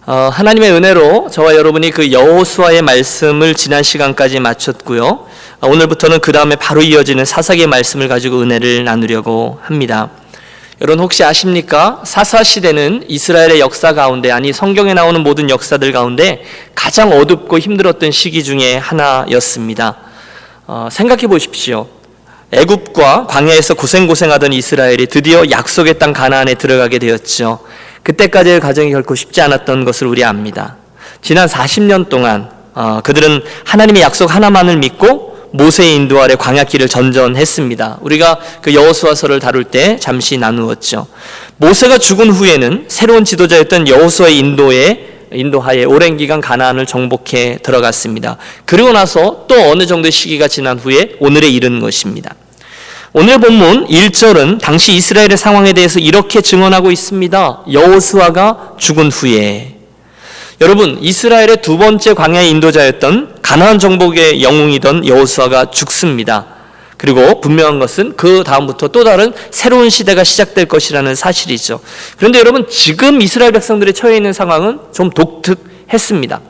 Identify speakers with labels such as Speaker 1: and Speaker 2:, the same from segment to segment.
Speaker 1: 하나님의 은혜로 저와 여러분이 그 여호수아의 말씀을 지난 시간까지 마쳤고요. 오늘부터는 그 다음에 바로 이어지는 사사기의 말씀을 가지고 은혜를 나누려고 합니다. 여러분 혹시 아십니까? 사사시대는 이스라엘의 역사 가운데, 아니 성경에 나오는 모든 역사들 가운데 가장 어둡고 힘들었던 시기 중에 하나였습니다. 생각해 보십시오. 애굽과 광야에서 고생하던 이스라엘이 드디어 약속의 땅 가나안에 들어가게 되었죠. 그때까지의 과정이 결코 쉽지 않았던 것을 우리 압니다. 지난 40년 동안 그들은 하나님의 약속 하나만을 믿고 모세의 인도 아래 광야길을 전전했습니다. 우리가 그 여호수아서를 다룰 때 잠시 나누었죠. 모세가 죽은 후에는 새로운 지도자였던 여호수아의 인도하에 오랜 기간 가나안을 정복해 들어갔습니다. 그리고 나서 또 어느 정도의 시기가 지난 후에 오늘에 이른 것입니다. 오늘 본문 1절은 당시 이스라엘의 상황에 대해서 이렇게 증언하고 있습니다. 여호수아가 죽은 후에. 여러분, 이스라엘의 두 번째 광야의 인도자였던 가나안 정복의 영웅이던 여호수아가 죽습니다. 그리고 분명한 것은 그 다음부터 또 다른 새로운 시대가 시작될 것이라는 사실이죠. 그런데 여러분, 지금 이스라엘 백성들이 처해 있는 상황은 좀 독특했습니다.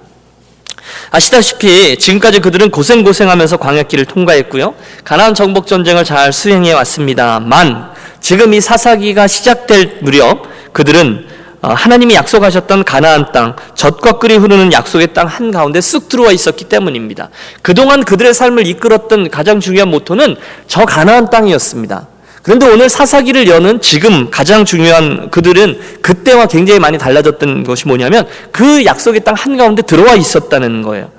Speaker 1: 아시다시피 지금까지 그들은 고생하면서 광야길을 통과했고요. 가나안 정복 전쟁을 잘 수행해 왔습니다만 지금 이 사사기가 시작될 무렵 그들은 하나님이 약속하셨던 가나안 땅, 젖과 꿀이 흐르는 약속의 땅 한가운데 쑥 들어와 있었기 때문입니다. 그동안 그들의 삶을 이끌었던 가장 중요한 모토는 저 가나안 땅이었습니다. 그런데 오늘 사사기를 여는 지금 가장 중요한 그들은 그때와 굉장히 많이 달라졌던 것이 뭐냐면 그 약속의 땅 한가운데 들어와 있었다는 거예요.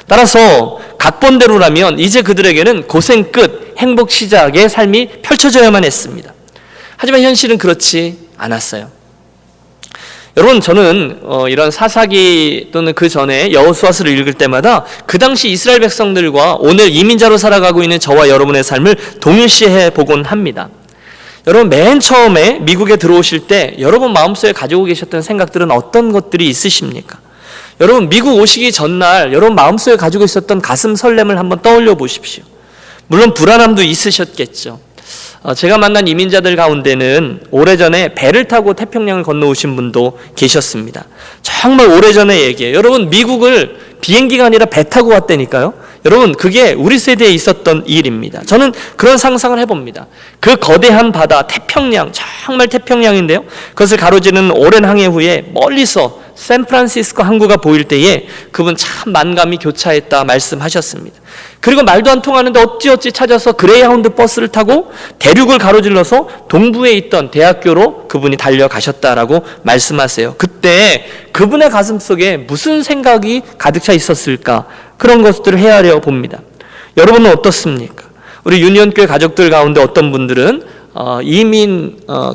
Speaker 1: 따라서 각본대로라면 이제 그들에게는 고생 끝, 행복 시작의 삶이 펼쳐져야만 했습니다. 하지만 현실은 그렇지 않았어요. 여러분, 저는 이런 사사기 또는 그 전에 여호수아서를 읽을 때마다 그 당시 이스라엘 백성들과 오늘 이민자로 살아가고 있는 저와 여러분의 삶을 동일시해 보곤 합니다. 여러분, 맨 처음에 미국에 들어오실 때 여러분 마음속에 가지고 계셨던 생각들은 어떤 것들이 있으십니까? 여러분, 미국 오시기 전날 여러분 마음속에 가지고 있었던 가슴 설렘을 한번 떠올려 보십시오. 물론 불안함도 있으셨겠죠. 제가 만난 이민자들 가운데는 오래전에 배를 타고 태평양을 건너오신 분도 계셨습니다. 정말 오래전의 얘기예요. 여러분, 미국을 비행기가 아니라 배 타고 왔다니까요. 여러분, 그게 우리 세대에 있었던 일입니다. 저는 그런 상상을 해봅니다. 그 거대한 바다, 태평양, 정말 태평양인데요. 그것을 가로지르는 오랜 항해 후에 멀리서 샌프란시스코 항구가 보일 때에 그분 참 만감이 교차했다 말씀하셨습니다. 그리고 말도 안 통하는데 어찌어찌 찾아서 그레이하운드 버스를 타고 대륙을 가로질러서 동부에 있던 대학교로 그분이 달려가셨다라고 말씀하세요. 그때 그분의 가슴 속에 무슨 생각이 가득 차 있었을까? 그런 것들을 헤아려 봅니다. 여러분은 어떻습니까? 우리 유니온교회 가족들 가운데 어떤 분들은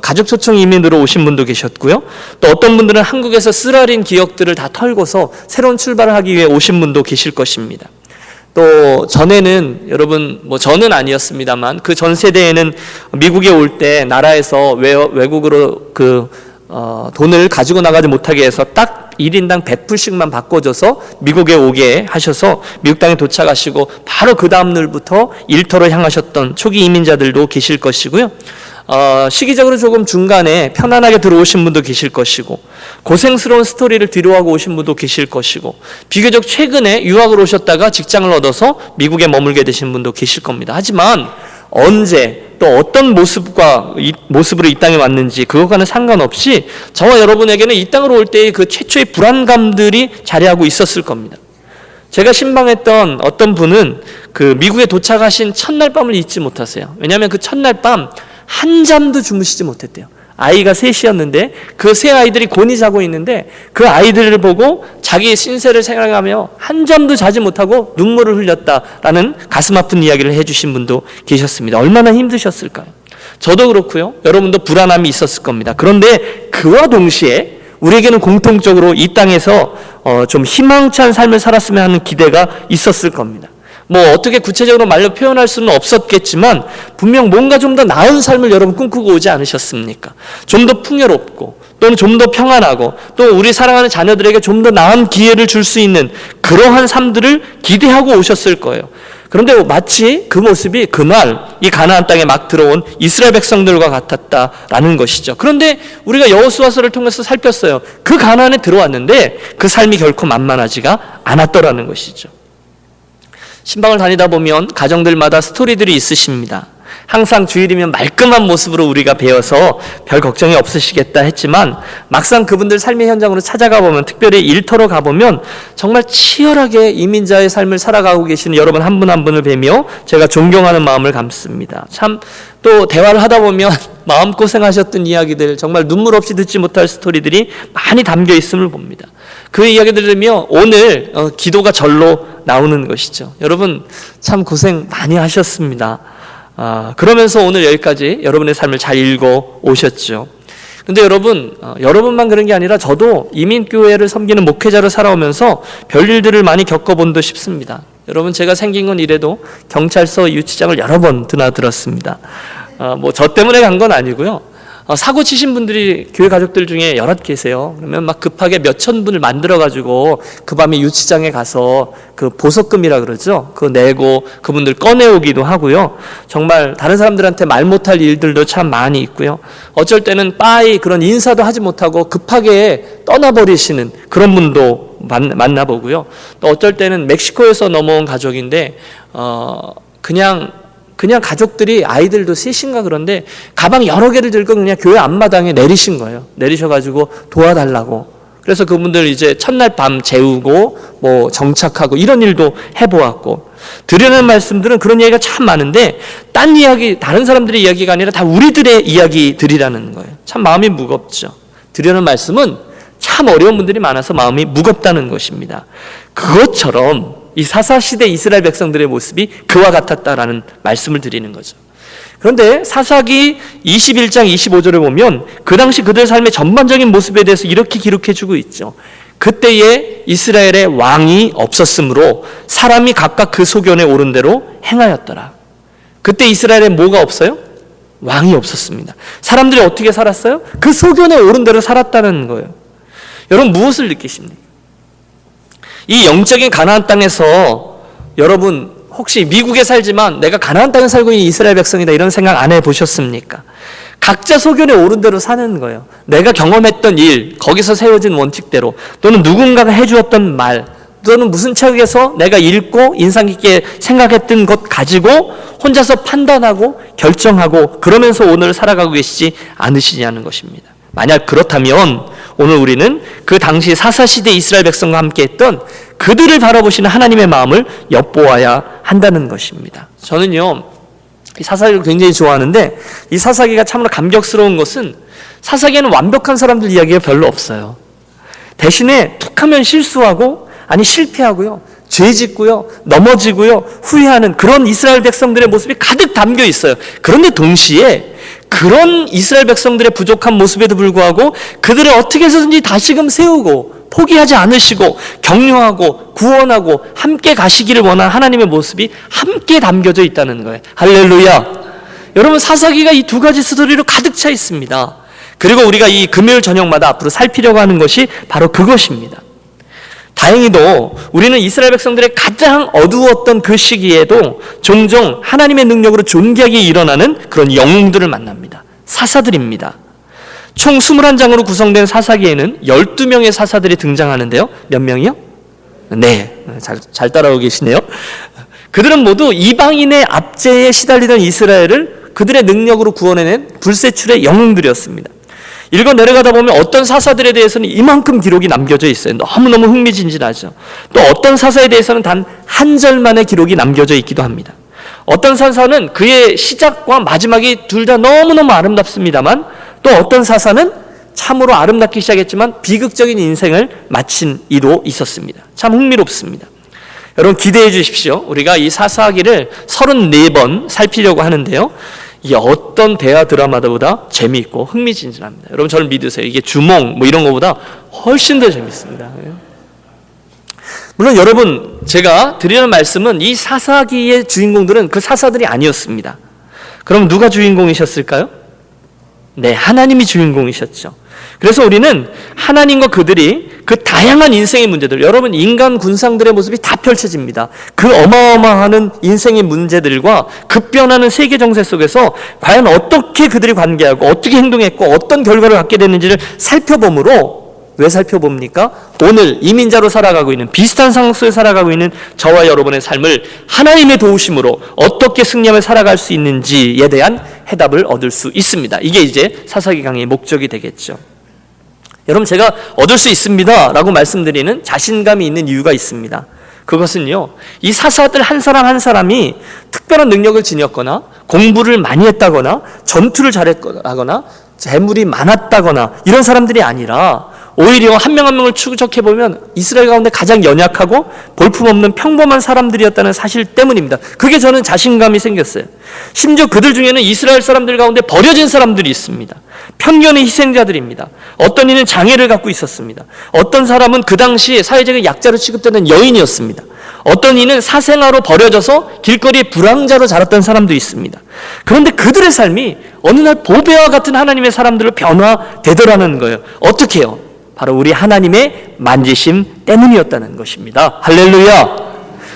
Speaker 1: 가족 초청 이민으로 오신 분도 계셨고요. 또 어떤 분들은 한국에서 쓰라린 기억들을 다 털고서 새로운 출발을 하기 위해 오신 분도 계실 것입니다. 또 전에는 여러분, 저는 아니었습니다만 그 전 세대에는 미국에 올 때 나라에서 외국으로 돈을 가지고 나가지 못하게 해서 딱 1인당 100불씩만 바꿔줘서 미국에 오게 하셔서 미국 땅에 도착하시고 바로 그 다음 날부터 일터로 향하셨던 초기 이민자들도 계실 것이고요. 시기적으로 조금 중간에 편안하게 들어오신 분도 계실 것이고, 고생스러운 스토리를 뒤로하고 오신 분도 계실 것이고, 비교적 최근에 유학을 오셨다가 직장을 얻어서 미국에 머물게 되신 분도 계실 겁니다. 하지만 언제 또 어떤 모습으로 이 땅에 왔는지 그것과는 상관없이 저와 여러분에게는 이 땅으로 올 때의 그 최초의 불안감들이 자리하고 있었을 겁니다. 제가 신방했던 어떤 분은 그 미국에 도착하신 첫날 밤을 잊지 못하세요. 왜냐하면 그 첫날 밤 한잠도 주무시지 못했대요. 아이가 셋이었는데 그 세 아이들이 곤히 자고 있는데 그 아이들을 보고 자기 신세를 생각하며 한잠도 자지 못하고 눈물을 흘렸다라는 가슴 아픈 이야기를 해주신 분도 계셨습니다. 얼마나 힘드셨을까요? 저도 그렇고요. 여러분도 불안함이 있었을 겁니다. 그런데 그와 동시에 우리에게는 공통적으로 이 땅에서 좀 희망찬 삶을 살았으면 하는 기대가 있었을 겁니다. 어떻게 구체적으로 말로 표현할 수는 없었겠지만 분명 뭔가 좀 더 나은 삶을 여러분 꿈꾸고 오지 않으셨습니까? 좀 더 풍요롭고 또는 좀 더 평안하고 또 우리 사랑하는 자녀들에게 좀 더 나은 기회를 줄 수 있는 그러한 삶들을 기대하고 오셨을 거예요. 그런데 마치 그 모습이 그날 이 가나안 땅에 막 들어온 이스라엘 백성들과 같았다라는 것이죠. 그런데 우리가 여호수아서를 통해서 살폈어요. 그 가나안에 들어왔는데 그 삶이 결코 만만하지가 않았더라는 것이죠. 신방을 다니다 보면 가정들마다 스토리들이 있으십니다. 항상 주일이면 말끔한 모습으로 우리가 배워서 별 걱정이 없으시겠다 했지만 막상 그분들 삶의 현장으로 찾아가 보면, 특별히 일터로 가보면 정말 치열하게 이민자의 삶을 살아가고 계시는 여러분 한 분 한 분을 뵈며 제가 존경하는 마음을 감습니다. 참 또 대화를 하다 보면 마음고생하셨던 이야기들, 정말 눈물 없이 듣지 못할 스토리들이 많이 담겨 있음을 봅니다. 그 이야기들 들으며 오늘 기도가 절로 나오는 것이죠. 여러분 참 고생 많이 하셨습니다. 그러면서 오늘 여기까지 여러분의 삶을 잘 읽어 오셨죠. 근데 여러분만 그런 게 아니라 저도 이민교회를 섬기는 목회자로 살아오면서 별일들을 많이 겪어본 듯 싶습니다. 여러분, 제가 생긴 건 이래도 경찰서 유치장을 여러 번 드나들었습니다. 저 때문에 간 건 아니고요. 사고 치신 분들이 교회 가족들 중에 여럿 계세요. 그러면 막 급하게 몇천 분을 만들어가지고 그 밤에 유치장에 가서 그 보석금이라 그러죠. 그거 내고 그분들 꺼내오기도 하고요. 정말 다른 사람들한테 말 못할 일들도 참 많이 있고요. 어쩔 때는 빠이 그런 인사도 하지 못하고 급하게 떠나버리시는 그런 분도 만나보고요. 또 어쩔 때는 멕시코에서 넘어온 가족인데 그냥 가족들이, 아이들도 셋인가 그런데 가방 여러 개를 들고 그냥 교회 앞마당에 내리신 거예요. 내리셔가지고 도와달라고. 그래서 그분들 이제 첫날 밤 재우고 정착하고 이런 일도 해보았고, 드리는 말씀들은 그런 얘기가 참 많은데 딴 이야기, 다른 사람들의 이야기가 아니라 다 우리들의 이야기들이라는 거예요. 참 마음이 무겁죠. 드리는 말씀은 참 어려운 분들이 많아서 마음이 무겁다는 것입니다. 그것처럼 이 사사시대 이스라엘 백성들의 모습이 그와 같았다라는 말씀을 드리는 거죠. 그런데 사사기 21장 25절을 보면 그 당시 그들 삶의 전반적인 모습에 대해서 이렇게 기록해주고 있죠. 그때에 이스라엘의 왕이 없었으므로 사람이 각각 그 소견에 오른 대로 행하였더라. 그때 이스라엘에 뭐가 없어요? 왕이 없었습니다. 사람들이 어떻게 살았어요? 그 소견에 오른 대로 살았다는 거예요. 여러분 무엇을 느끼십니까? 이 영적인 가나안 땅에서 여러분 혹시 미국에 살지만 내가 가나안 땅에 살고 있는 이스라엘 백성이다 이런 생각 안 해보셨습니까? 각자 소견에 오른 대로 사는 거예요. 내가 경험했던 일, 거기서 세워진 원칙대로, 또는 누군가가 해주었던 말, 또는 무슨 책에서 내가 읽고 인상 깊게 생각했던 것 가지고 혼자서 판단하고 결정하고 그러면서 오늘 살아가고 계시지 않으시냐는 것입니다. 만약 그렇다면 오늘 우리는 그 당시 사사시대 이스라엘 백성과 함께 했던 그들을 바라보시는 하나님의 마음을 엿보아야 한다는 것입니다. 저는요, 이 사사기를 굉장히 좋아하는데 이 사사기가 참으로 감격스러운 것은 사사기에는 완벽한 사람들 이야기가 별로 없어요. 대신에 툭하면 실수하고, 아니 실패하고요, 죄 짓고요, 넘어지고요, 후회하는 그런 이스라엘 백성들의 모습이 가득 담겨 있어요. 그런데 동시에 그런 이스라엘 백성들의 부족한 모습에도 불구하고 그들을 어떻게 해서든지 다시금 세우고 포기하지 않으시고 격려하고 구원하고 함께 가시기를 원하는 하나님의 모습이 함께 담겨져 있다는 거예요. 할렐루야. 여러분, 사사기가 이 두 가지 스토리로 가득 차 있습니다. 그리고 우리가 이 금요일 저녁마다 앞으로 살피려고 하는 것이 바로 그것입니다. 다행히도 우리는 이스라엘 백성들의 가장 어두웠던 그 시기에도 종종 하나님의 능력으로 존귀하게 일어나는 그런 영웅들을 만납니다. 사사들입니다. 총 21장으로 구성된 사사기에는 12명의 사사들이 등장하는데요. 몇 명이요? 네, 잘 따라오고 계시네요. 그들은 모두 이방인의 압제에 시달리던 이스라엘을 그들의 능력으로 구원해낸 불세출의 영웅들이었습니다. 읽어 내려가다 보면 어떤 사사들에 대해서는 이만큼 기록이 남겨져 있어요. 너무너무 흥미진진하죠. 또 어떤 사사에 대해서는 단 한 절만의 기록이 남겨져 있기도 합니다. 어떤 사사는 그의 시작과 마지막이 둘 다 너무너무 아름답습니다만, 또 어떤 사사는 참으로 아름답게 시작했지만 비극적인 인생을 마친 이도 있었습니다. 참 흥미롭습니다. 여러분 기대해 주십시오. 우리가 이 사사기를 34번 살피려고 하는데요, 이 어떤 대화 드라마보다 재미있고 흥미진진합니다. 여러분 저를 믿으세요. 이게 주몽 이런 것보다 훨씬 더 재밌습니다. 물론 여러분, 제가 드리는 말씀은 이 사사기의 주인공들은 그 사사들이 아니었습니다. 그럼 누가 주인공이셨을까요? 네, 하나님이 주인공이셨죠. 그래서 우리는 하나님과 그들이 그 다양한 인생의 문제들, 여러분 인간 군상들의 모습이 다 펼쳐집니다. 그 어마어마한 인생의 문제들과 급변하는 세계 정세 속에서 과연 어떻게 그들이 관계하고 어떻게 행동했고 어떤 결과를 갖게 됐는지를 살펴보므로, 왜 살펴봅니까? 오늘 이민자로 살아가고 있는, 비슷한 상황 속에 살아가고 있는 저와 여러분의 삶을 하나님의 도우심으로 어떻게 승리하며 살아갈 수 있는지에 대한 해답을 얻을 수 있습니다. 이게 이제 사사기 강의의 목적이 되겠죠. 여러분, 제가 얻을 수 있습니다 라고 말씀드리는 자신감이 있는 이유가 있습니다. 그것은요, 이 사사들 한 사람 한 사람이 특별한 능력을 지녔거나 공부를 많이 했다거나 전투를 잘했거나 재물이 많았다거나 이런 사람들이 아니라, 오히려 한 명 한 명을 추적해보면 이스라엘 가운데 가장 연약하고 볼품없는 평범한 사람들이었다는 사실 때문입니다. 그게 저는 자신감이 생겼어요. 심지어 그들 중에는 이스라엘 사람들 가운데 버려진 사람들이 있습니다. 편견의 희생자들입니다. 어떤 이는 장애를 갖고 있었습니다. 어떤 사람은 그 당시 사회적인 약자로 취급되는 여인이었습니다. 어떤 이는 사생아로 버려져서 길거리에 불황자로 자랐던 사람도 있습니다. 그런데 그들의 삶이 어느 날 보배와 같은 하나님의 사람들로 변화되더라는 거예요. 어떻게 해요? 바로 우리 하나님의 만지심 때문이었다는 것입니다. 할렐루야!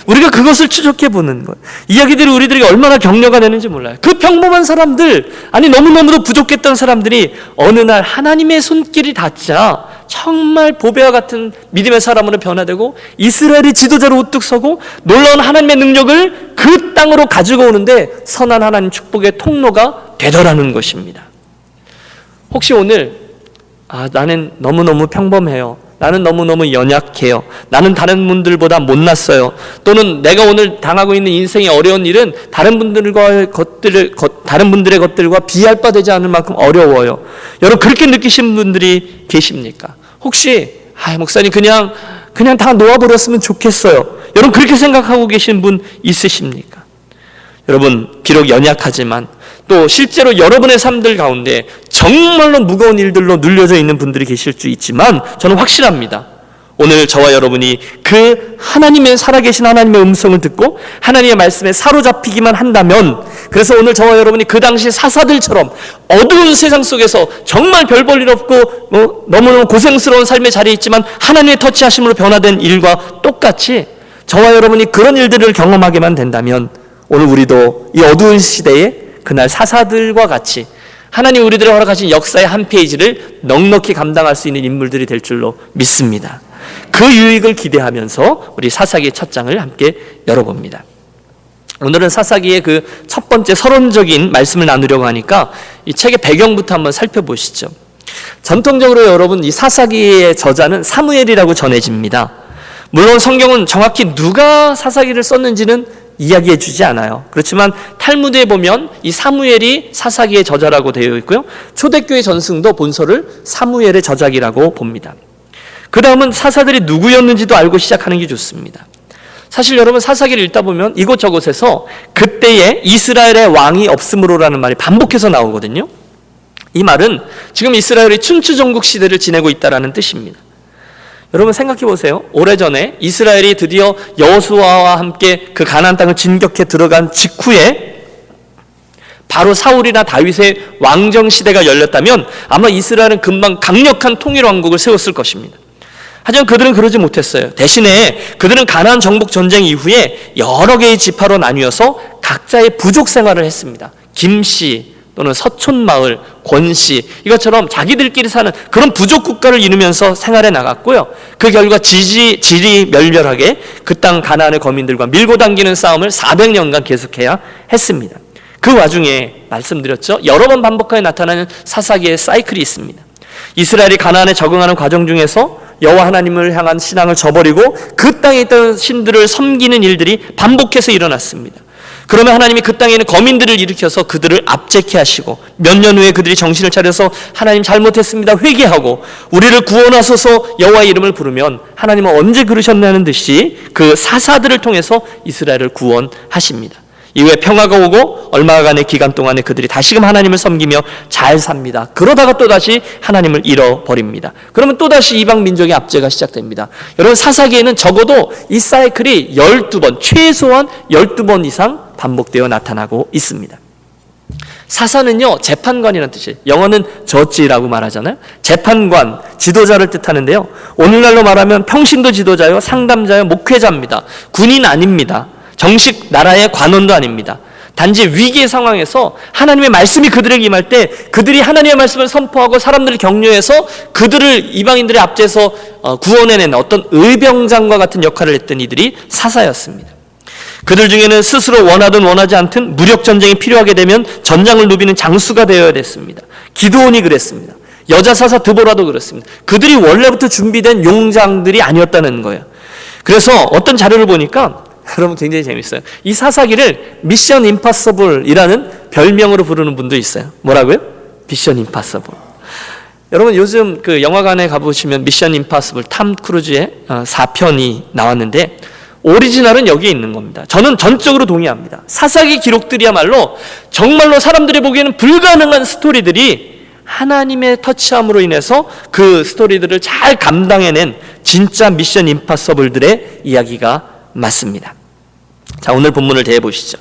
Speaker 1: 우리가 그것을 추적해 보는 거예요. 이야기들이 우리들에게 얼마나 격려가 되는지 몰라요. 그 평범한 사람들, 아니 너무너무도 부족했던 사람들이 어느 날 하나님의 손길이 닿자 정말 보배와 같은 믿음의 사람으로 변화되고 이스라엘의 지도자로 우뚝 서고 놀라운 하나님의 능력을 그 땅으로 가지고 오는데 선한 하나님 축복의 통로가 되더라는 것입니다. 혹시 오늘 나는 너무너무 평범해요. 나는 너무너무 연약해요. 나는 다른 분들보다 못났어요. 또는 내가 오늘 당하고 있는 인생의 어려운 일은 다른 분들의 것들과 비할 바 되지 않을 만큼 어려워요. 여러분, 그렇게 느끼신 분들이 계십니까? 혹시 목사님 그냥 다 놓아버렸으면 좋겠어요. 여러분, 그렇게 생각하고 계신 분 있으십니까? 여러분, 비록 연약하지만 또 실제로 여러분의 삶들 가운데 정말로 무거운 일들로 눌려져 있는 분들이 계실 수 있지만 저는 확실합니다. 오늘 저와 여러분이 그 하나님의 살아계신 하나님의 음성을 듣고 하나님의 말씀에 사로잡히기만 한다면, 그래서 오늘 저와 여러분이 그 당시 사사들처럼 어두운 세상 속에서 정말 별 볼 일 없고 너무너무 고생스러운 삶의 자리에 있지만 하나님의 터치하심으로 변화된 일과 똑같이 저와 여러분이 그런 일들을 경험하게만 된다면, 오늘 우리도 이 어두운 시대에 그날 사사들과 같이 하나님 우리들의 허락하신 역사의 한 페이지를 넉넉히 감당할 수 있는 인물들이 될 줄로 믿습니다. 그 유익을 기대하면서 우리 사사기의 첫 장을 함께 열어봅니다. 오늘은 사사기의 그 첫 번째 서론적인 말씀을 나누려고 하니까 이 책의 배경부터 한번 살펴보시죠. 전통적으로 여러분, 이 사사기의 저자는 사무엘이라고 전해집니다. 물론 성경은 정확히 누가 사사기를 썼는지는 이야기해 주지 않아요. 그렇지만 탈무드에 보면 이 사무엘이 사사기의 저자라고 되어 있고요. 초대교회 전승도 본서를 사무엘의 저작이라고 봅니다. 그 다음은 사사들이 누구였는지도 알고 시작하는 게 좋습니다. 사실 여러분, 사사기를 읽다 보면 이곳저곳에서 그때에 이스라엘의 왕이 없으므로라는 말이 반복해서 나오거든요. 이 말은 지금 이스라엘이 춘추전국 시대를 지내고 있다는 뜻입니다. 여러분, 생각해 보세요. 오래전에 이스라엘이 드디어 여호수아와 함께 그 가나안 땅을 진격해 들어간 직후에 바로 사울이나 다윗의 왕정 시대가 열렸다면 아마 이스라엘은 금방 강력한 통일 왕국을 세웠을 것입니다. 하지만 그들은 그러지 못했어요. 대신에 그들은 가나안 정복 전쟁 이후에 여러 개의 지파로 나뉘어서 각자의 부족 생활을 했습니다. 김씨 또는 서촌마을, 권씨, 이것처럼 자기들끼리 사는 그런 부족 국가를 이루면서 생활해 나갔고요. 그 결과 질이 멸렬하게 그 땅 가나안의 거민들과 밀고 당기는 싸움을 400년간 계속해야 했습니다. 그 와중에 말씀드렸죠. 여러 번 반복하여 나타나는 사사기의 사이클이 있습니다. 이스라엘이 가나안에 적응하는 과정 중에서 여호와 하나님을 향한 신앙을 저버리고 그 땅에 있던 신들을 섬기는 일들이 반복해서 일어났습니다. 그러면 하나님이 그 땅에 있는 거민들을 일으켜서 그들을 압제케 하시고 몇 년 후에 그들이 정신을 차려서 하나님 잘못했습니다 회개하고 우리를 구원하소서 여호와의 이름을 부르면 하나님은 언제 그러셨냐는 듯이 그 사사들을 통해서 이스라엘을 구원하십니다. 이후에 평화가 오고 얼마간의 기간 동안에 그들이 다시금 하나님을 섬기며 잘 삽니다. 그러다가 또다시 하나님을 잃어버립니다. 그러면 또다시 이방 민족의 압제가 시작됩니다. 여러분, 사사기에는 적어도 이 사이클이 12번, 최소한 12번 이상 반복되어 나타나고 있습니다. 사사는요, 재판관이라는 뜻이에요. 영어는 저지라고 말하잖아요. 재판관, 지도자를 뜻하는데요. 오늘날로 말하면 평신도 지도자요, 상담자요, 목회자입니다. 군인 아닙니다. 정식 나라의 관원도 아닙니다. 단지 위기의 상황에서 하나님의 말씀이 그들에게 임할 때 그들이 하나님의 말씀을 선포하고 사람들을 격려해서 그들을 이방인들의 앞에서 구원해내는 어떤 의병장과 같은 역할을 했던 이들이 사사였습니다. 그들 중에는 스스로 원하든 원하지 않든 무력 전쟁이 필요하게 되면 전장을 누비는 장수가 되어야 됐습니다. 기드온이 그랬습니다. 여자 사사 드보라도 그렇습니다. 그들이 원래부터 준비된 용장들이 아니었다는 거예요. 그래서 어떤 자료를 보니까 여러분 굉장히 재밌어요. 이 사사기를 미션 임파서블이라는 별명으로 부르는 분도 있어요. 뭐라고요? 미션 임파서블. 여러분 요즘 그 영화관에 가보시면 미션 임파서블 탐 크루즈의 4편이 나왔는데 오리지널은 여기에 있는 겁니다. 저는 전적으로 동의합니다. 사사기 기록들이야말로 정말로 사람들이 보기에는 불가능한 스토리들이 하나님의 터치함으로 인해서 그 스토리들을 잘 감당해낸 진짜 미션 임파서블들의 이야기가 맞습니다. 자, 오늘 본문을 대해보시죠.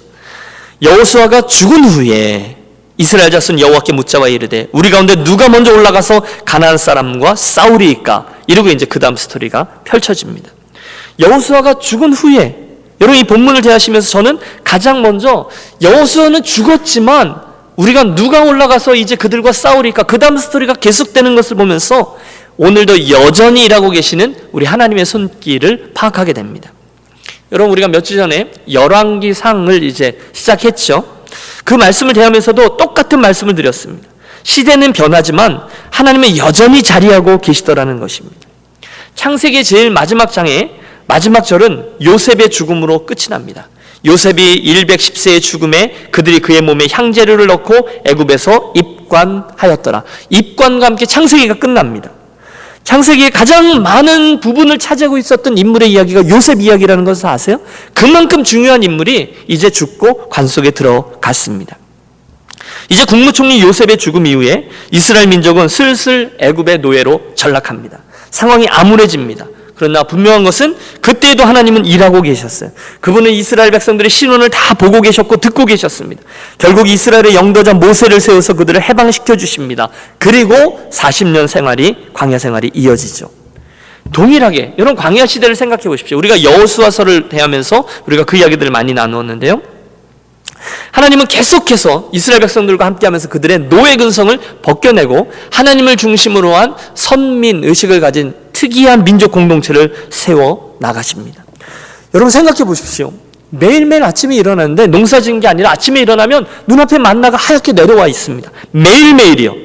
Speaker 1: 여호수아가 죽은 후에 이스라엘 자손 여호와께 묻자와 이르되 우리 가운데 누가 먼저 올라가서 가나안 사람과 싸우리이까? 이러고 이제 그 다음 스토리가 펼쳐집니다. 여호수아가 죽은 후에, 여러분 이 본문을 대하시면서 저는 가장 먼저 여호수아는 죽었지만 우리가 누가 올라가서 이제 그들과 싸우리까? 그 다음 스토리가 계속되는 것을 보면서 오늘도 여전히 일하고 계시는 우리 하나님의 손길을 파악하게 됩니다. 여러분 우리가 몇 주 전에 열왕기상을 이제 시작했죠. 그 말씀을 대하면서도 똑같은 말씀을 드렸습니다. 시대는 변하지만 하나님은 여전히 자리하고 계시더라는 것입니다. 창세기 제일 마지막 장에 마지막 절은 요셉의 죽음으로 끝이 납니다. 요셉이 110세의 죽음에 그들이 그의 몸에 향재료를 넣고 애굽에서 입관하였더라. 입관과 함께 창세기가 끝납니다. 창세기의 가장 많은 부분을 차지하고 있었던 인물의 이야기가 요셉 이야기라는 것을 아세요? 그만큼 중요한 인물이 이제 죽고 관 속에 들어갔습니다. 이제 국무총리 요셉의 죽음 이후에 이스라엘 민족은 슬슬 애굽의 노예로 전락합니다. 상황이 암울해집니다. 그러나 분명한 것은 그때에도 하나님은 일하고 계셨어요. 그분은 이스라엘 백성들의 신원을 다 보고 계셨고 듣고 계셨습니다. 결국 이스라엘의 영도자 모세를 세워서 그들을 해방시켜 주십니다. 그리고 40년 생활이, 광야 생활이 이어지죠. 동일하게 여러분 광야 시대를 생각해 보십시오. 우리가 여호수아서를 대하면서 우리가 그 이야기들을 많이 나누었는데요. 하나님은 계속해서 이스라엘 백성들과 함께하면서 그들의 노예 근성을 벗겨내고 하나님을 중심으로 한 선민 의식을 가진 특이한 민족 공동체를 세워 나가십니다. 여러분 생각해 보십시오. 매일매일 아침에 일어나는데 농사 지은 게 아니라 아침에 일어나면 눈앞에 만나가 하얗게 내려와 있습니다. 매일매일이요.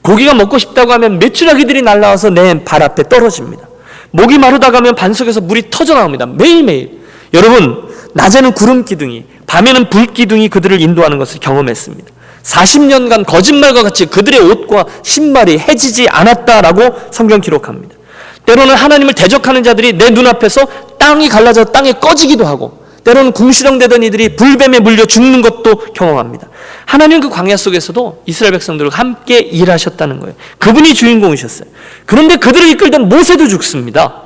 Speaker 1: 고기가 먹고 싶다고 하면 메추라기들이 날아와서 내 발 앞에 떨어집니다. 목이 마르다가 하면 반석에서 물이 터져 나옵니다. 매일매일. 여러분 낮에는 구름 기둥이, 밤에는 불 기둥이 그들을 인도하는 것을 경험했습니다. 40년간 거짓말과 같이 그들의 옷과 신발이 해지지 않았다라고 성경 기록합니다. 때로는 하나님을 대적하는 자들이 내 눈앞에서 땅이 갈라져 땅에 꺼지기도 하고 때로는 궁시렁대던 이들이 불뱀에 물려 죽는 것도 경험합니다. 하나님은 그 광야 속에서도 이스라엘 백성들과 함께 일하셨다는 거예요. 그분이 주인공이셨어요. 그런데 그들을 이끌던 모세도 죽습니다.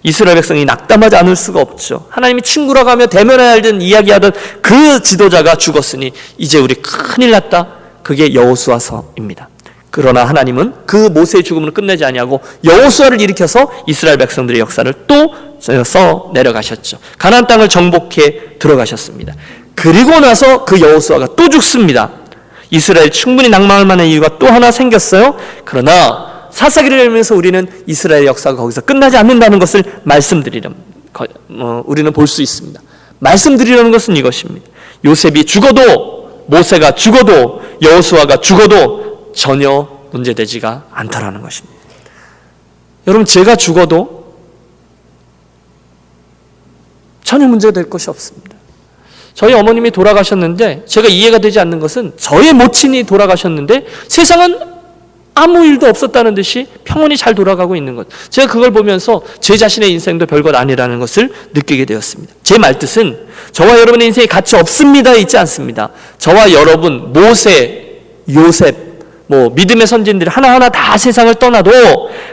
Speaker 1: 이스라엘 백성이 낙담하지 않을 수가 없죠. 하나님이 친구라고 하며 대면해야 할 이야기하던 그 지도자가 죽었으니 이제 우리 큰일 났다. 그게 여호수아서입니다. 그러나 하나님은 그 모세의 죽음을 끝내지 아니하고 여호수아를 일으켜서 이스라엘 백성들의 역사를 또 써 내려가셨죠. 가나안 땅을 정복해 들어가셨습니다. 그리고 나서 그 여호수아가 또 죽습니다. 이스라엘 충분히 낭망할 만한 이유가 또 하나 생겼어요. 그러나 사사기를 읽으면서 우리는 이스라엘 역사가 거기서 끝나지 않는다는 것을 우리는 볼 수 있습니다. 말씀드리려는 것은 이것입니다. 요셉이 죽어도, 모세가 죽어도, 여호수아가 죽어도 전혀 문제되지가 않다라는 것입니다. 여러분 제가 죽어도 전혀 문제될 것이 없습니다. 저희 어머님이 돌아가셨는데 제가 이해가 되지 않는 것은 저의 모친이 돌아가셨는데 세상은 아무 일도 없었다는 듯이 평온히 잘 돌아가고 있는 것. 제가 그걸 보면서 제 자신의 인생도 별것 아니라는 것을 느끼게 되었습니다. 제 말뜻은 저와 여러분의 인생이 가치 없습니다 있지 않습니다. 저와 여러분, 모세, 요셉, 믿음의 선진들이 하나하나 다 세상을 떠나도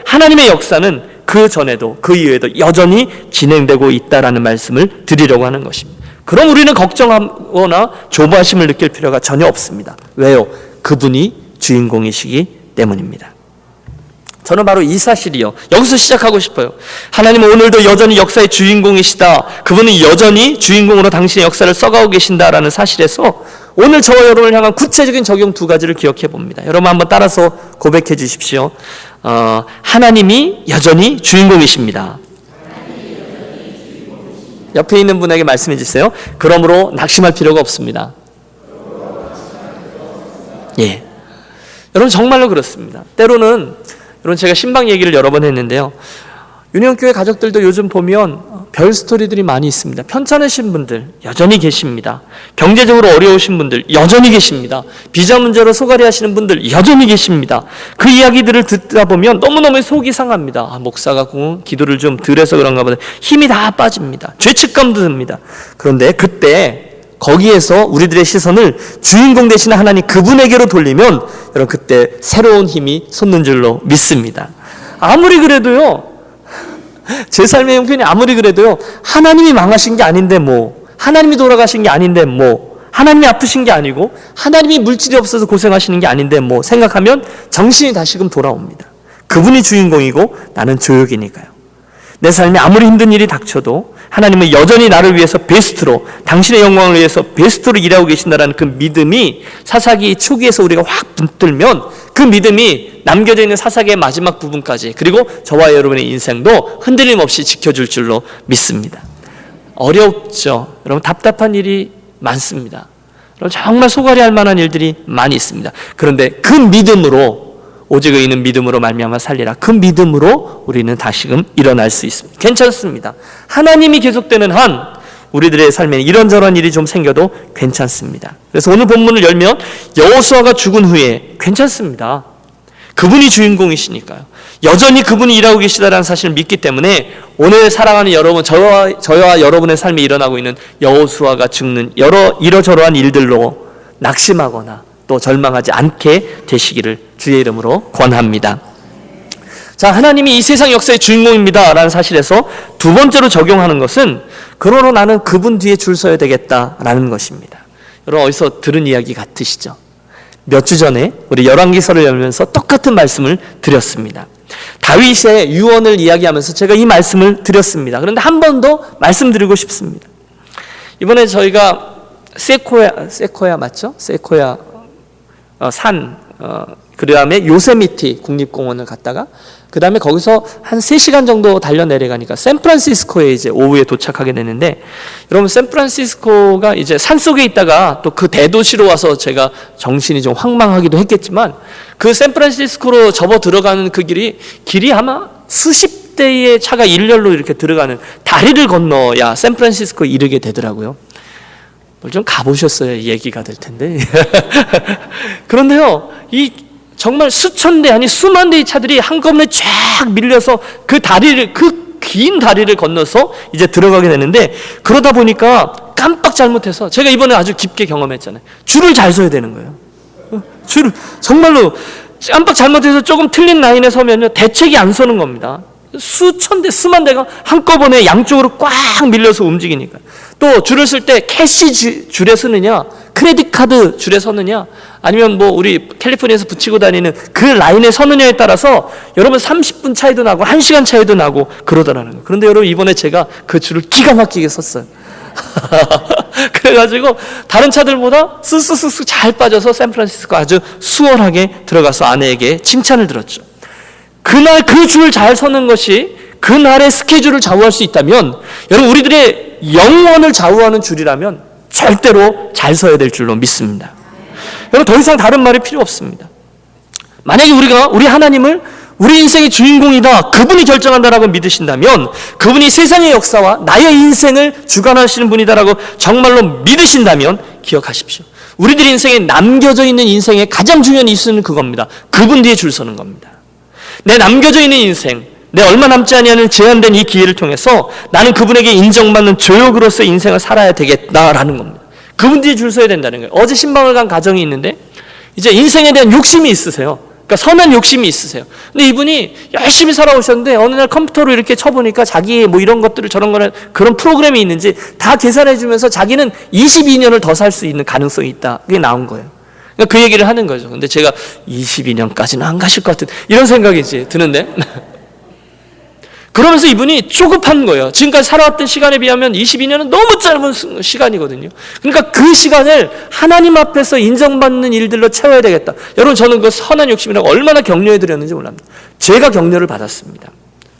Speaker 1: 하나님의 역사는 그 전에도 그 이후에도 여전히 진행되고 있다라는 말씀을 드리려고 하는 것입니다. 그럼 우리는 걱정하거나 조바심을 느낄 필요가 전혀 없습니다. 왜요? 그분이 주인공이시기 때문입니다. 저는 바로 이 사실이요, 여기서 시작하고 싶어요. 하나님은 오늘도 여전히 역사의 주인공이시다, 그분은 여전히 주인공으로 당신의 역사를 써가고 계신다라는 사실에서 오늘 저와 여러분을 향한 구체적인 적용 두 가지를 기억해 봅니다. 여러분 한번 따라서 고백해 주십시오. 하나님이 여전히 주인공이십니다. 옆에 있는 분에게 말씀해 주세요. 그러므로 낙심할 필요가 없습니다. 예, 여러분 정말로 그렇습니다. 때로는 여러분, 제가 신방 얘기를 여러 번 했는데요, 유년교회 가족들도 요즘 보면 별 스토리들이 많이 있습니다. 편찮으신 분들 여전히 계십니다. 경제적으로 어려우신 분들 여전히 계십니다. 비자 문제로 소갈이 하시는 분들 여전히 계십니다. 그 이야기들을 듣다 보면 너무너무 속이 상합니다. 목사가 기도를 좀 덜 해서 그런가 보다, 힘이 다 빠집니다. 죄책감도 듭니다. 그런데 그때 거기에서 우리들의 시선을 주인공 되시는 하나님 그분에게로 돌리면 여러분, 그때 새로운 힘이 솟는 줄로 믿습니다. 아무리 그래도요, 제 삶의 형편이 아무리 그래도요, 하나님이 망하신 게 아닌데 뭐, 하나님이 돌아가신 게 아닌데 뭐, 하나님이 아프신 게 아니고, 하나님이 물질이 없어서 고생하시는 게 아닌데 뭐 생각하면 정신이 다시금 돌아옵니다. 그분이 주인공이고 나는 조역이니까요. 내 삶에 아무리 힘든 일이 닥쳐도 하나님은 여전히 나를 위해서 베스트로, 당신의 영광을 위해서 베스트로 일하고 계신다는 그 믿음이 사사기 초기에서 우리가 확 붙들면 그 믿음이 남겨져 있는 사사기의 마지막 부분까지, 그리고 저와 여러분의 인생도 흔들림 없이 지켜줄 줄로 믿습니다. 어렵죠. 여러분, 답답한 일이 많습니다. 여러분, 정말 소갈이 할 만한 일들이 많이 있습니다. 그런데 그 믿음으로, 오직 의인은 믿음으로 말미암아 살리라, 그 믿음으로 우리는 다시금 일어날 수 있습니다. 괜찮습니다. 하나님이 계속되는 한 우리들의 삶에 이런저런 일이 좀 생겨도 괜찮습니다. 그래서 오늘 본문을 열면 여호수아가 죽은 후에 괜찮습니다. 그분이 주인공이시니까요. 여전히 그분이 일하고 계시다라는 사실을 믿기 때문에 오늘 사랑하는 여러분, 저와 여러분의 삶에 일어나고 있는 여호수아가 죽는 이러저러한 일들로 낙심하거나 또 절망하지 않게 되시기를 주의 이름으로 권합니다. 자, 하나님이 이 세상 역사의 주인공입니다 라는 사실에서 두 번째로 적용하는 것은, 그러므로 나는 그분 뒤에 줄 서야 되겠다라는 것입니다. 여러분, 어디서 들은 이야기 같으시죠? 몇 주 전에 우리 열왕기서를 열면서 똑같은 말씀을 드렸습니다. 다윗의 유언을 이야기하면서 제가 이 말씀을 드렸습니다. 그런데 한 번 더 말씀드리고 싶습니다. 이번에 저희가 세코야 맞죠? 세코야 산, 그 다음에 요세미티 국립공원을 갔다가 그 다음에 거기서 한 3시간 정도 달려 내려가니까 샌프란시스코에 이제 오후에 도착하게 되는데, 여러분, 샌프란시스코가 이제 산속에 있다가 또 그 대도시로 와서 제가 정신이 좀 황망하기도 했겠지만, 그 샌프란시스코로 접어 들어가는 그 길이 아마 수십 대의 차가 일렬로 이렇게 들어가는 다리를 건너야 샌프란시스코에 이르게 되더라고요. 좀 가보셨어야 얘기가 될 텐데. 그런데요, 정말 수천 대 아니 수만 대의 차들이 한꺼번에 쫙 밀려서 그 긴 다리를 건너서 이제 들어가게 되는데, 그러다 보니까 깜빡 잘못해서, 제가 이번에 아주 깊게 경험했잖아요. 줄을 잘 서야 되는 거예요. 줄을 정말로 깜빡 잘못해서 조금 틀린 라인에 서면요, 대책이 안 서는 겁니다. 수천 대, 수만 대가 한꺼번에 양쪽으로 꽉 밀려서 움직이니까. 또 줄을 쓸 때 캐시 줄에 서느냐, 크레딧 카드 줄에 서느냐, 아니면 뭐 우리 캘리포니아에서 붙이고 다니는 그 라인에 서느냐에 따라서 여러분 30분 차이도 나고 1시간 차이도 나고 그러더라는 거예요. 그런데 여러분, 이번에 제가 그 줄을 기가 막히게 섰어요. 그래가지고 다른 차들보다 쑥쑥쑥 잘 빠져서 샌프란시스코 아주 수월하게 들어가서 아내에게 칭찬을 들었죠. 그날 그 줄 잘 서는 것이 그날의 스케줄을 좌우할 수 있다면, 여러분, 우리들의 영혼을 좌우하는 줄이라면 절대로 잘 서야 될 줄로 믿습니다. 여러분, 더 이상 다른 말이 필요 없습니다. 만약에 우리 하나님을 우리 인생의 주인공이다, 그분이 결정한다라고 믿으신다면, 그분이 세상의 역사와 나의 인생을 주관하시는 분이다라고 정말로 믿으신다면 기억하십시오. 우리들 인생에 남겨져 있는 인생의 가장 중요한 이유는 그겁니다. 그분 뒤에 줄 서는 겁니다. 내 남겨져 있는 인생, 내 얼마 남지 아니하는 제한된 이 기회를 통해서 나는 그분에게 인정받는 조역으로서의 인생을 살아야 되겠다라는 겁니다. 그분 뒤에 줄 서야 된다는 거예요. 어제 신방을 간 가정이 있는데 이제 인생에 대한 욕심이 있으세요. 그러니까 선한 욕심이 있으세요. 근데 이분이 열심히 살아오셨는데 어느 날 컴퓨터로 이렇게 쳐보니까 자기의 뭐 이런 것들을 저런 거를 그런 프로그램이 있는지 다 계산해 주면서 자기는 22년을 더 살 수 있는 가능성이 있다. 그게 나온 거예요. 그러니까 그 얘기를 하는 거죠. 근데 제가 22년까지는 안 가실 것 같은 이런 생각이 이제 드는데 그러면서 이분이 조급한 거예요. 지금까지 살아왔던 시간에 비하면 22년은 너무 짧은 시간이거든요. 그러니까 그 시간을 하나님 앞에서 인정받는 일들로 채워야 되겠다. 여러분, 저는 그 선한 욕심이라고 얼마나 격려해 드렸는지 몰랍니다. 제가 격려를 받았습니다.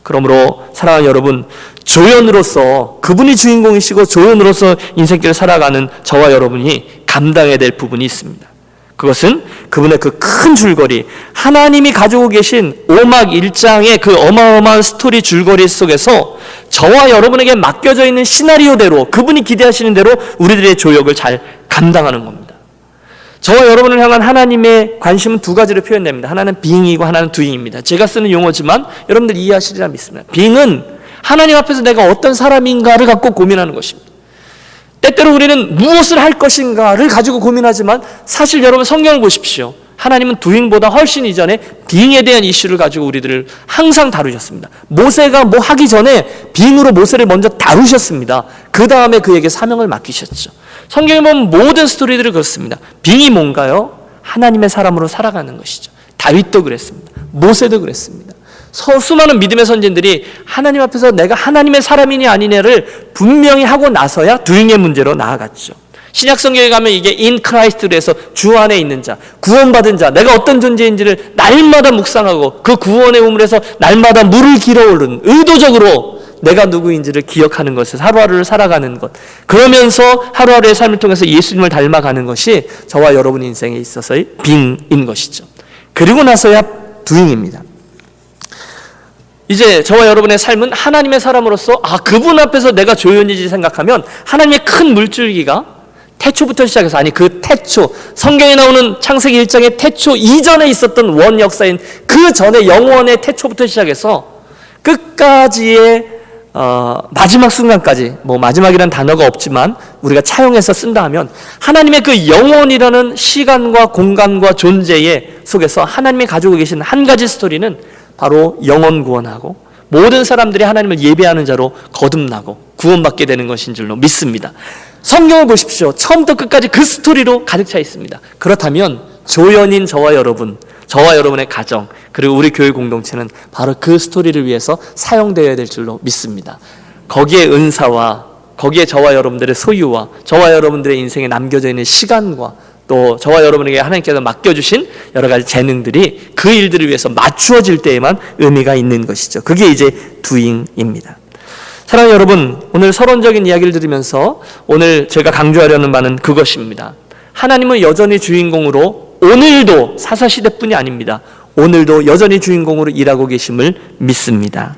Speaker 1: 그러므로 사랑하는 여러분, 조연으로서 그분이 주인공이시고 조연으로서 인생길을 살아가는 저와 여러분이 감당해야 될 부분이 있습니다. 그것은 그분의 그 큰 줄거리, 하나님이 가지고 계신 5막 1장의 그 어마어마한 스토리 줄거리 속에서 저와 여러분에게 맡겨져 있는 시나리오대로, 그분이 기대하시는 대로 우리들의 조역을 잘 감당하는 겁니다. 저와 여러분을 향한 하나님의 관심은 두 가지로 표현됩니다. 하나는 being이고 하나는 doing입니다. 제가 쓰는 용어지만 여러분들 이해하시리라 믿습니다. being은 하나님 앞에서 내가 어떤 사람인가를 갖고 고민하는 것입니다. 때때로 우리는 무엇을 할 것인가를 가지고 고민하지만 사실 여러분 성경을 보십시오. 하나님은 doing보다 훨씬 이전에 being에 대한 이슈를 가지고 우리들을 항상 다루셨습니다. 모세가 뭐 하기 전에 being으로 모세를 먼저 다루셨습니다. 그 다음에 그에게 사명을 맡기셨죠. 성경에 보면 모든 스토리들이 그렇습니다. being이 뭔가요? 하나님의 사람으로 살아가는 것이죠. 다윗도 그랬습니다. 모세도 그랬습니다. 수많은 믿음의 선진들이 하나님 앞에서 내가 하나님의 사람이냐 아니냐를 분명히 하고 나서야 doing의 문제로 나아갔죠. 신약 성경에 가면 이게 in Christ로 해서 주 안에 있는 자, 구원받은 자, 내가 어떤 존재인지를 날마다 묵상하고 그 구원의 우물에서 날마다 물을 길어오른 의도적으로 내가 누구인지를 기억하는 것에서 하루하루를 살아가는 것, 그러면서 하루하루의 삶을 통해서 예수님을 닮아가는 것이 저와 여러분 인생에 있어서의 being인 것이죠. 그리고 나서야 doing입니다. 이제 저와 여러분의 삶은 하나님의 사람으로서 그분 앞에서 내가 조연이지 생각하면 하나님의 큰 물줄기가 태초부터 시작해서, 아니 그 태초, 성경에 나오는 창세기 1장의 태초 이전에 있었던 원 역사인 그 전에 영원의 태초부터 시작해서 끝까지의 마지막 순간까지, 뭐 마지막이라는 단어가 없지만 우리가 차용해서 쓴다 하면 하나님의 그 영원이라는 시간과 공간과 존재의 속에서 하나님이 가지고 계신 한 가지 스토리는 바로 영원 구원하고 모든 사람들이 하나님을 예배하는 자로 거듭나고 구원받게 되는 것인 줄로 믿습니다. 성경을 보십시오. 처음부터 끝까지 그 스토리로 가득 차 있습니다. 그렇다면 조연인 저와 여러분, 저와 여러분의 가정, 그리고 우리 교회 공동체는 바로 그 스토리를 위해서 사용되어야 될 줄로 믿습니다. 거기에 은사와 거기에 저와 여러분들의 소유와 저와 여러분들의 인생에 남겨져 있는 시간과 또 저와 여러분에게 하나님께서 맡겨주신 여러 가지 재능들이 그 일들을 위해서 맞추어질 때에만 의미가 있는 것이죠. 그게 이제 doing입니다. 사랑하는 여러분, 오늘 서론적인 이야기를 들으면서 오늘 제가 강조하려는 바는 그것입니다. 하나님은 여전히 주인공으로 오늘도 사사시대뿐이 아닙니다. 오늘도 여전히 주인공으로 일하고 계심을 믿습니다.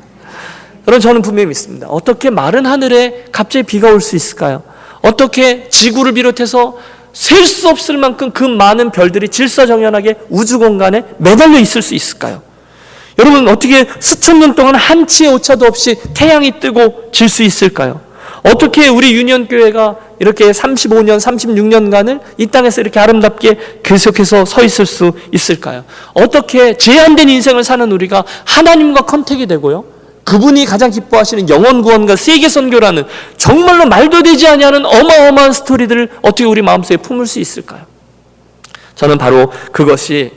Speaker 1: 여러분, 저는 분명히 믿습니다. 어떻게 마른 하늘에 갑자기 비가 올 수 있을까요? 어떻게 지구를 비롯해서 셀 수 없을 만큼 그 많은 별들이 질서정연하게 우주 공간에 매달려 있을 수 있을까요? 여러분, 어떻게 수천 년 동안 한치의 오차도 없이 태양이 뜨고 질 수 있을까요? 어떻게 우리 유년교회가 이렇게 35년, 36년간을 이 땅에서 이렇게 아름답게 계속해서 서 있을 수 있을까요? 어떻게 제한된 인생을 사는 우리가 하나님과 컨택이 되고요, 그분이 가장 기뻐하시는 영원 구원과 세계 선교라는 정말로 말도 되지 아니하는 어마어마한 스토리들을 어떻게 우리 마음속에 품을 수 있을까요? 저는 바로 그것이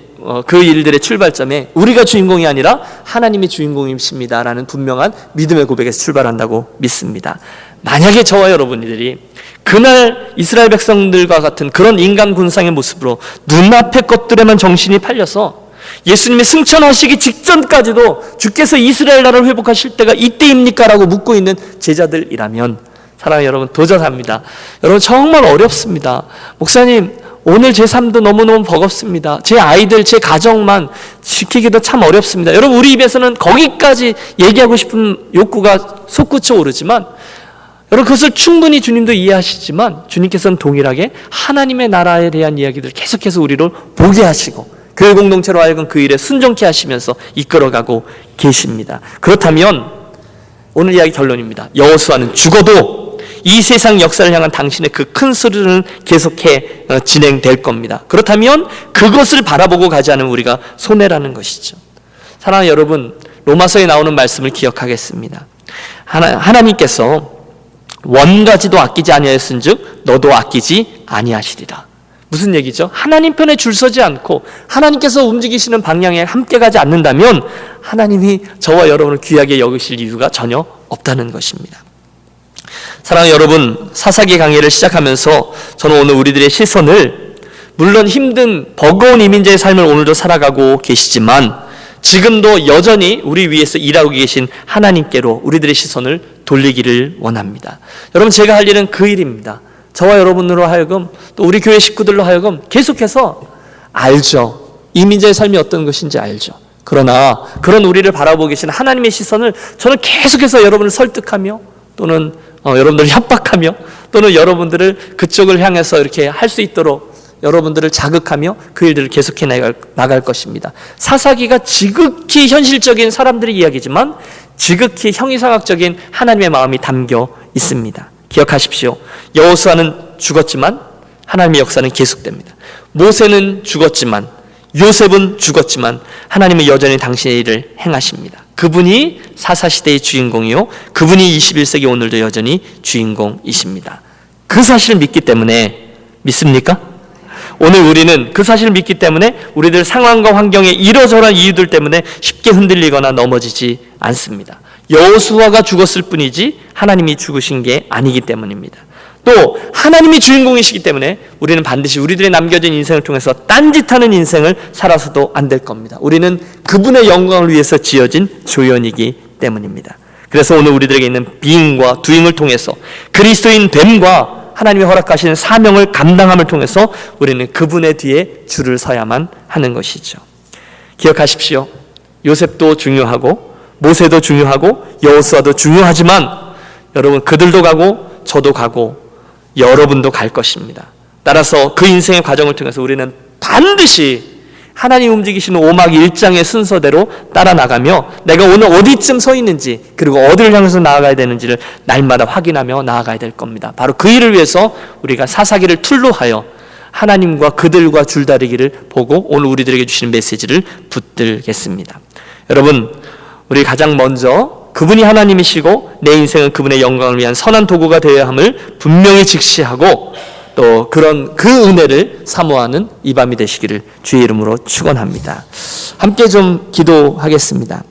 Speaker 1: 그 일들의 출발점에 우리가 주인공이 아니라 하나님이 주인공이십니다라는 분명한 믿음의 고백에서 출발한다고 믿습니다. 만약에 저와 여러분들이 그날 이스라엘 백성들과 같은 그런 인간 군상의 모습으로 눈앞의 것들에만 정신이 팔려서 예수님이 승천하시기 직전까지도 주께서 이스라엘 나라를 회복하실 때가 이때입니까? 라고 묻고 있는 제자들이라면, 사랑하는 여러분, 도전합니다. 여러분, 정말 어렵습니다. 목사님, 오늘 제 삶도 너무너무 버겁습니다. 제 아이들, 제 가정만 지키기도 참 어렵습니다. 여러분, 우리 입에서는 거기까지 얘기하고 싶은 욕구가 솟구쳐 오르지만, 여러분, 그것을 충분히 주님도 이해하시지만 주님께서는 동일하게 하나님의 나라에 대한 이야기들을 계속해서 우리를 보게 하시고 교회 공동체로 하여금 그 일에 순종케 하시면서 이끌어가고 계십니다. 그렇다면 오늘 이야기 결론입니다. 여호수아는 죽어도 이 세상 역사를 향한 당신의 그 큰 소리는 계속해 진행될 겁니다. 그렇다면 그것을 바라보고 가지 않으면 우리가 손해라는 것이죠. 사랑하는 여러분, 로마서에 나오는 말씀을 기억하겠습니다. 하나님께서 원가지도 아끼지 아니하였은즉 너도 아끼지 아니하시리라. 무슨 얘기죠? 하나님 편에 줄 서지 않고 하나님께서 움직이시는 방향에 함께 가지 않는다면 하나님이 저와 여러분을 귀하게 여기실 이유가 전혀 없다는 것입니다. 사랑하는 여러분, 사사기 강의를 시작하면서 저는 오늘 우리들의 시선을 물론 힘든 버거운 이민자의 삶을 오늘도 살아가고 계시지만 지금도 여전히 우리 위에서 일하고 계신 하나님께로 우리들의 시선을 돌리기를 원합니다. 여러분, 제가 할 일은 그 일입니다. 저와 여러분으로 하여금 또 우리 교회 식구들로 하여금 계속해서 알죠. 이민자의 삶이 어떤 것인지 알죠. 그러나 그런 우리를 바라보고 계신 하나님의 시선을 저는 계속해서 여러분을 설득하며 또는 여러분들을 협박하며 또는 여러분들을 그쪽을 향해서 이렇게 할 수 있도록 여러분들을 자극하며 그 일들을 계속해 나갈 것입니다. 사사기가 지극히 현실적인 사람들의 이야기지만 지극히 형이상학적인 하나님의 마음이 담겨 있습니다. 기억하십시오. 여호수아는 죽었지만 하나님의 역사는 계속됩니다. 모세는 죽었지만 요셉은 죽었지만 하나님은 여전히 당신의 일을 행하십니다. 그분이 사사시대의 주인공이요, 그분이 21세기 오늘도 여전히 주인공이십니다. 그 사실을 믿기 때문에, 믿습니까? 오늘 우리는 그 사실을 믿기 때문에 우리들 상황과 환경에 이러저러한 이유들 때문에 쉽게 흔들리거나 넘어지지 않습니다. 여호수아가 죽었을 뿐이지 하나님이 죽으신 게 아니기 때문입니다. 또 하나님이 주인공이시기 때문에 우리는 반드시 우리들의 남겨진 인생을 통해서 딴짓하는 인생을 살아서도 안 될 겁니다. 우리는 그분의 영광을 위해서 지어진 조연이기 때문입니다. 그래서 오늘 우리들에게 있는 being과 doing을 통해서 그리스도인 됨과 하나님이 허락하시는 사명을 감당함을 통해서 우리는 그분의 뒤에 줄을 서야만 하는 것이죠. 기억하십시오. 요셉도 중요하고 모세도 중요하고 여호수아도 중요하지만 여러분, 그들도 가고 저도 가고 여러분도 갈 것입니다. 따라서 그 인생의 과정을 통해서 우리는 반드시 하나님 움직이시는 오막 1장의 순서대로 따라 나가며 내가 오늘 어디쯤 서 있는지 그리고 어디를 향해서 나아가야 되는지를 날마다 확인하며 나아가야 될 겁니다. 바로 그 일을 위해서 우리가 사사기를 툴로 하여 하나님과 그들과 줄다리기를 보고 오늘 우리들에게 주시는 메시지를 붙들겠습니다. 여러분, 우리 가장 먼저 그분이 하나님이시고 내 인생은 그분의 영광을 위한 선한 도구가 되어야 함을 분명히 직시하고 또 그런 그 은혜를 사모하는 이 밤이 되시기를 주의 이름으로 축원합니다. 함께 좀 기도하겠습니다.